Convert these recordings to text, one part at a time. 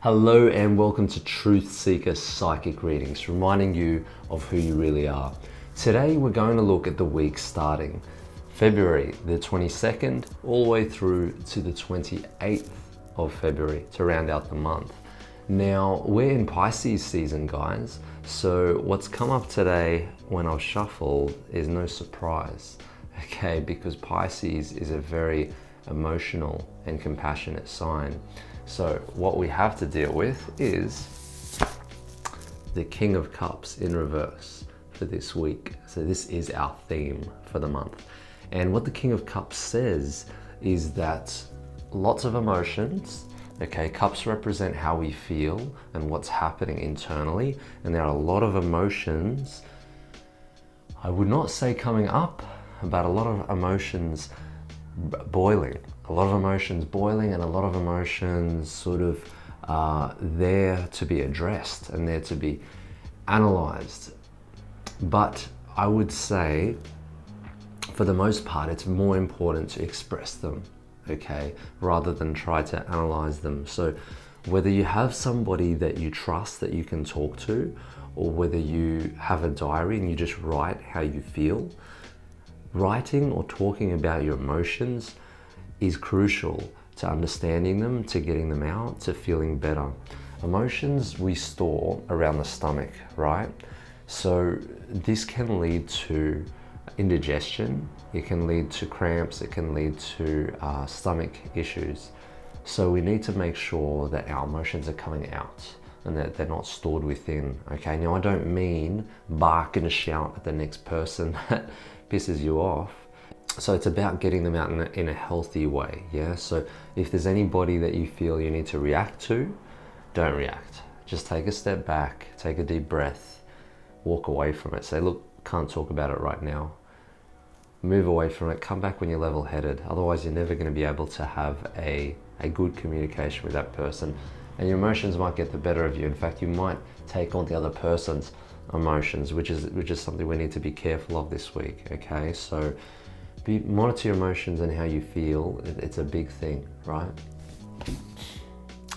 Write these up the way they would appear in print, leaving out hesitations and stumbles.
Hello and welcome to Truth Seeker Psychic Readings, reminding you of who you really are. Today we're going to look at the week starting February the 22nd all the way through to the 28th of February to round out the month. Now we're in Pisces season, guys, so what's come up today when I've shuffled is no surprise, okay, because Pisces is a very emotional and compassionate sign. So what we have to deal with is the King of Cups in reverse for this week. So this is our theme for the month. And what the King of Cups says is that lots of emotions, okay, cups represent how we feel and what's happening internally. And there are a lot of emotions, I would not say coming up, but a lot of emotions boiling. A lot of emotions boiling and a lot of emotions sort of there to be addressed and there to be analyzed. But I would say, for the most part, it's more important to express them, okay, rather than try to analyze them. So whether you have somebody that you trust that you can talk to, or whether you have a diary and you just write how you feel, writing or talking about your emotions is crucial to understanding them, to getting them out, to feeling better. Emotions we store around the stomach, right? So this can lead to indigestion, it can lead to cramps, it can lead to stomach issues. So we need to make sure that our emotions are coming out and that they're not stored within, okay? Now I don't mean bark and shout at the next person that pisses you off. So it's about getting them out in a healthy way, yeah? So if there's anybody that you feel you need to react to, don't react. Just take a step back, take a deep breath, walk away from it. Say, look, can't talk about it right now. Move away from it, come back when you're level-headed. Otherwise, you're never gonna be able to have a good communication with that person. And your emotions might get the better of you. In fact, you might take on the other person's emotions, which is something we need to be careful of this week, okay? So monitor your emotions and how you feel. It's a big thing, right?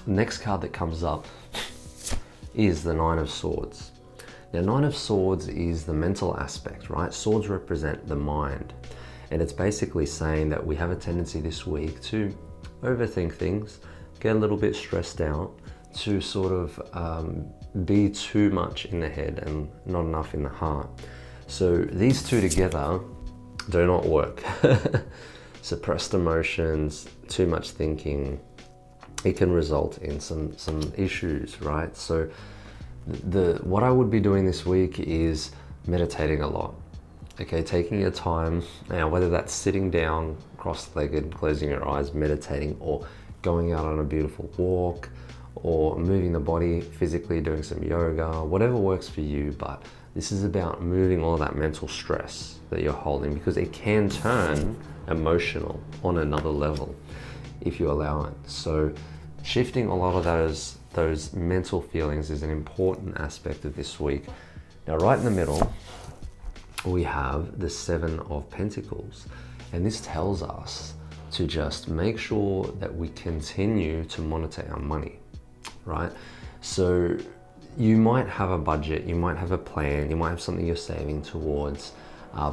Next card that comes up is the Nine of Swords. Now, Nine of Swords is the mental aspect, right? Swords represent the mind. And it's basically saying that we have a tendency this week to overthink things, get a little bit stressed out, to sort of be too much in the head and not enough in the heart. So these two together do not work. Suppressed emotions, too much thinking, it can result in some issues, right? So what I would be doing this week is meditating a lot, okay? Taking your time, now whether that's sitting down, cross-legged, closing your eyes, meditating, or going out on a beautiful walk, or moving the body physically, doing some yoga, whatever works for you. But this is about moving all that mental stress that you're holding, because it can turn emotional on another level if you allow it. So shifting a lot of those mental feelings is an important aspect of this week. Now, right in the middle, we have the Seven of Pentacles. And this tells us to just make sure that we continue to monitor our money, right? So you might have a budget, you might have a plan, you might have something you're saving towards.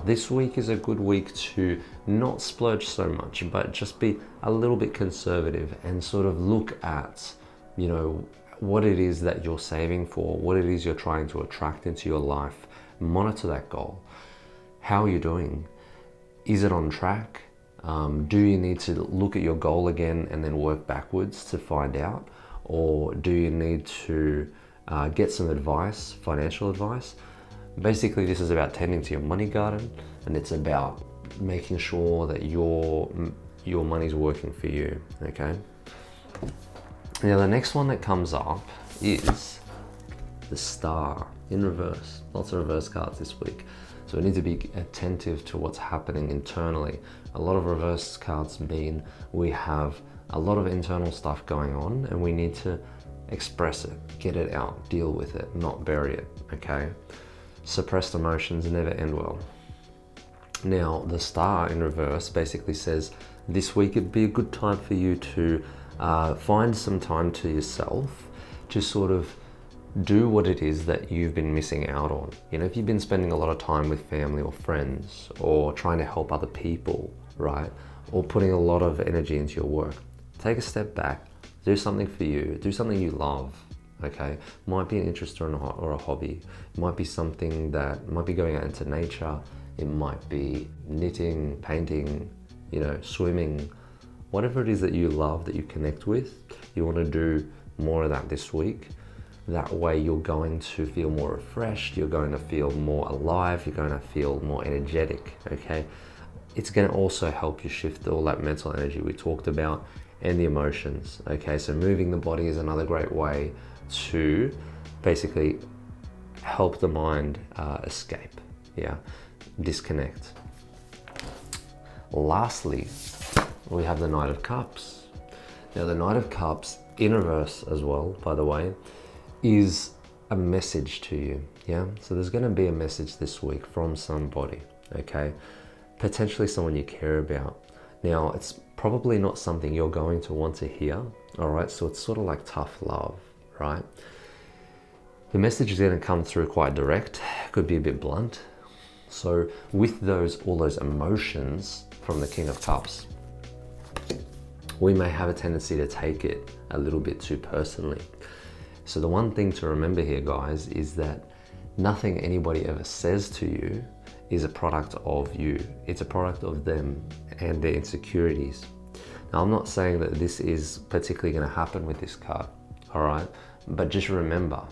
This week is a good week to not splurge so much, but just be a little bit conservative and sort of look at, you know, what it is that you're saving for, what it is you're trying to attract into your life. Monitor that goal. How are you doing? Is it on track? Do you need to look at your goal again and then work backwards to find out? Or do you need to get some advice, financial advice? Basically, this is about tending to your money garden, and it's about making sure that your money's working for you, okay? Now, the next one that comes up is the Star in reverse. Lots of reverse cards this week. So we need to be attentive to what's happening internally. A lot of reverse cards mean we have a lot of internal stuff going on and we need to express it, get it out, deal with it, not bury it, okay? Suppressed emotions never end well. Now, the Star in reverse basically says this week it'd be a good time for you to find some time to yourself to sort of do what it is that you've been missing out on. You know, if you've been spending a lot of time with family or friends, or trying to help other people, right? Or putting a lot of energy into your work, take a step back, do something for you, do something you love, okay? Might be an interest or a hobby. It might be something that might be going out into nature. It might be knitting, painting, you know, swimming, whatever it is that you love, that you connect with. You want to do more of that this week. That way you're going to feel more refreshed, you're going to feel more alive, you're going to feel more energetic, okay? It's going to also help you shift all that mental energy we talked about and the emotions, okay? So moving the body is another great way to basically help the mind escape, yeah, disconnect. Lastly, we have the Knight of Cups. Now the Knight of Cups, in reverse as well, by the way, is a message to you, yeah? So there's going to be a message this week from somebody, okay? Potentially someone you care about. Now, it's probably not something you're going to want to hear, all right? So it's sort of like tough love, right? The message is going to come through quite direct, could be a bit blunt. So with all those emotions from the King of Cups, we may have a tendency to take it a little bit too personally. So the one thing to remember here, guys, is that nothing anybody ever says to you is a product of you. It's a product of them and their insecurities. Now, I'm not saying that this is particularly going to happen with this card, all right? But just remember,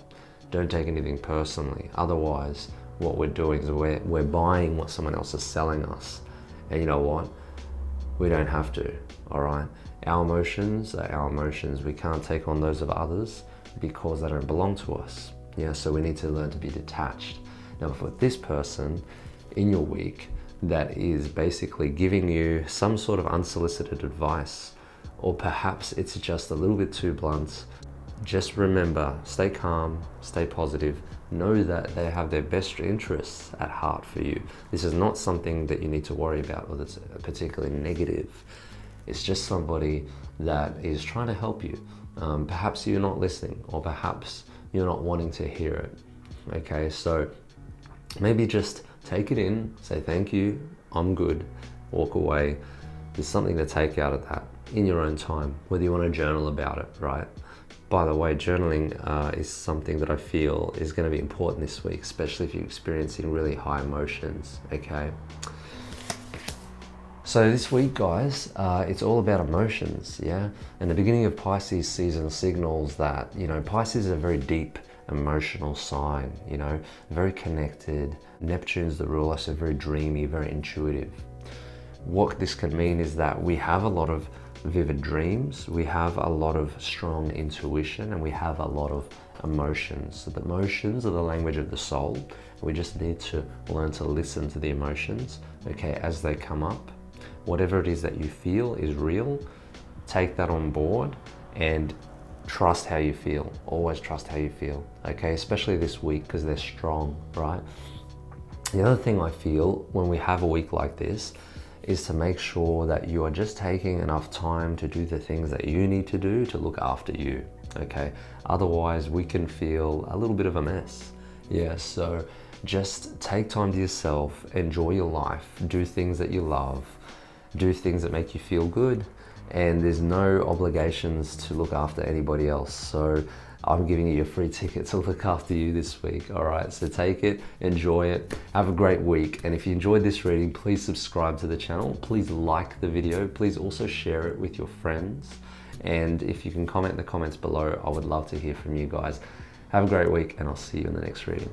don't take anything personally. Otherwise, what we're doing is we're buying what someone else is selling us. And you know what? We don't have to, all right? Our emotions are our emotions. We can't take on those of others because they don't belong to us. Yeah, so we need to learn to be detached. Now for this person in your week that is basically giving you some sort of unsolicited advice, or perhaps it's just a little bit too blunt, just remember, stay calm, stay positive, know that they have their best interests at heart for you. This is not something that you need to worry about or that's particularly negative. It's just somebody that is trying to help you. Perhaps you're not listening, or perhaps you're not wanting to hear it. Okay, so maybe just take it in, say thank you, I'm good, walk away. There's something to take out of that in your own time, whether you want to journal about it, right? By the way, journaling is something that I feel is going to be important this week, especially if you're experiencing really high emotions, okay? So this week, guys, it's all about emotions, yeah? And the beginning of Pisces season signals that, you know, Pisces is a very deep emotional sign, you know, very connected. Neptune's the ruler, so very dreamy, very intuitive. What this can mean is that we have a lot of vivid dreams, we have a lot of strong intuition, and we have a lot of emotions. So the emotions are the language of the soul. We just need to learn to listen to the emotions, okay, as they come up. Whatever it is that you feel is real, take that on board and trust how you feel. Always trust how you feel, okay? Especially this week because they're strong, right? The other thing I feel when we have a week like this is to make sure that you are just taking enough time to do the things that you need to do to look after you, okay? Otherwise, we can feel a little bit of a mess. Yeah, so just take time to yourself, enjoy your life, do things that you love, do things that make you feel good, and there's no obligations to look after anybody else. So I'm giving you a free ticket to look after you this week, all right? So take it, enjoy it, have a great week. And if you enjoyed this reading, please subscribe to the channel, please like the video, please also share it with your friends. And if you can comment in the comments below, I would love to hear from you guys. Have a great week, and I'll see you in the next reading.